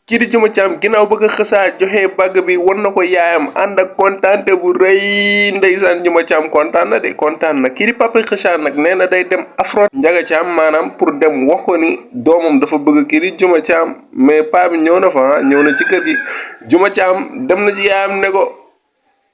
kii di Juma Caam ginnaaw bëgg a xësaa joxe bàgg bi wan na ko yaayam ànd ak kontaante bu rëy ndeysaan Juma Caam kontaan na de kontaan na kii di Papa Xëcaa nag nee na day dem affront Njaga Caam maanaam pour dem wax ko ni doomam dafa bëgg kii di Juma Caam mais paa bi ñëw na fa ñëw na ci kër gi Juma Caam dem na ci yaayam ne ko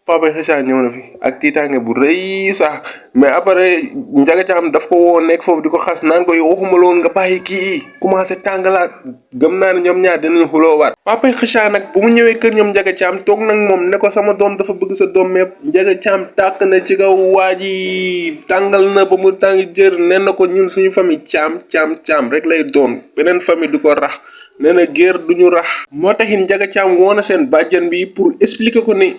Papa Xëcaa ñëw na fi ak tiitaange bu rëy sax mais après Njaga Caam daf ko woo nekk foofu di ko xas naan ko yow waxuma loon nga bàyyi kii commencé tàngalaat gëm naa ne ñoom ñaar dinañ xuloowaat Papa Xëcaa nag bu mu ñëwee kër ñoom Njaga Caam toog nag moom ne ko sama doom dafa bëgg sa doom mais Njaga Caam tàkk na ci kaw waa ji tàngal na ba mu tàng jër nee na ko ñun suñu famille caam rek lay doon beneen famille du ko rax nee na géer duñu rax moo taxit Njaga Caam woona seen bàjjan bi pour expliquer ko ni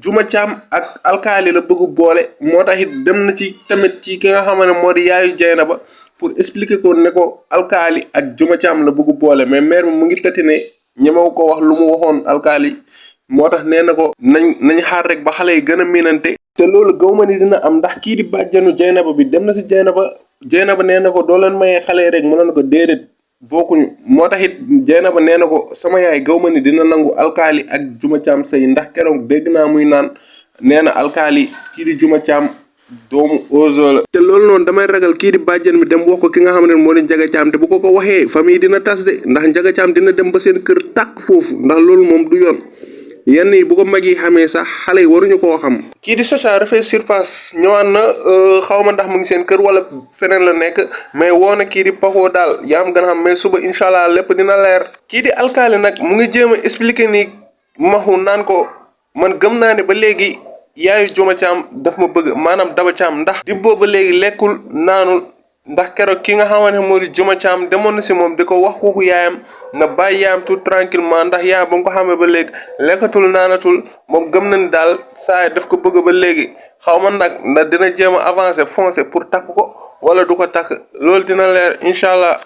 Juma Caam ak alkaali la bëgg boole moo taxit dem na ci tamit ci ki nga xam ne moo di yaayu Jeynaba pour expliquer ko ne ko alkaali ak Juma Caam la bëgg boole mais mère mu ngi tati ne ñemewu ko wax lu mu waxoon alkaali moo tax nee na ko nañ xaar rek ba xale yi gën a miinante te loolu gaw ma ni dina am ndax kii di bàjjanu Jeynaba bi dem na si Jeynaba nee na ko doo leen mayee xale yi rek mu ne ko déedéet bokkuñu moo tax it Jeynaba nee na ko sama yaay gaw ma ni dina nangu alkaali ak Juma Caam sëy ndax keroog dégg naa muy naan nee na alkaali kii di Juma Caam doomu Ozo la te loolu noonu damay ragal kii di bàjjan mi dem wax ko ki nga xam ne moo di Njaga Caam te bu ko waxee famille dina tas de ndax Njaga Caam dina dem ba seen kër tàkk foofu ndax loolu moom du yoon yenn yi bu ko mag yi xamee sax xale yi waruñu koo xam kii di Chacha dafay surface ñëwaat na xaw ma ndax mu ngi seen kër wala feneen la nekk mais woo na kii di Paco daal yaa am gën a xam mais suba incha allah lépp dina leer kii di alkaali nag mu ngi jéem a expliquer ni maxu naan ko man gëm naa ne ba léegi yaayu Juma Caam daf ma bëgg maanaam Daba Caam ndax di booba léegi lekkul naanul ndax keroog ki nga xamante ne moo di Juma Caam demoon na si moom di ko wax waxu yaayam nga bàyyi yaayam tout tranquillement ndax yaayam ba nga ko xamee ba léegi lekkatul naanatul moom gëm na ni daal saa daf ko bëgg ba léegi xaw ma nag ndax dina jéem a avancer foncer pour takk ko wala du ko takk loolu dina leer incha allah.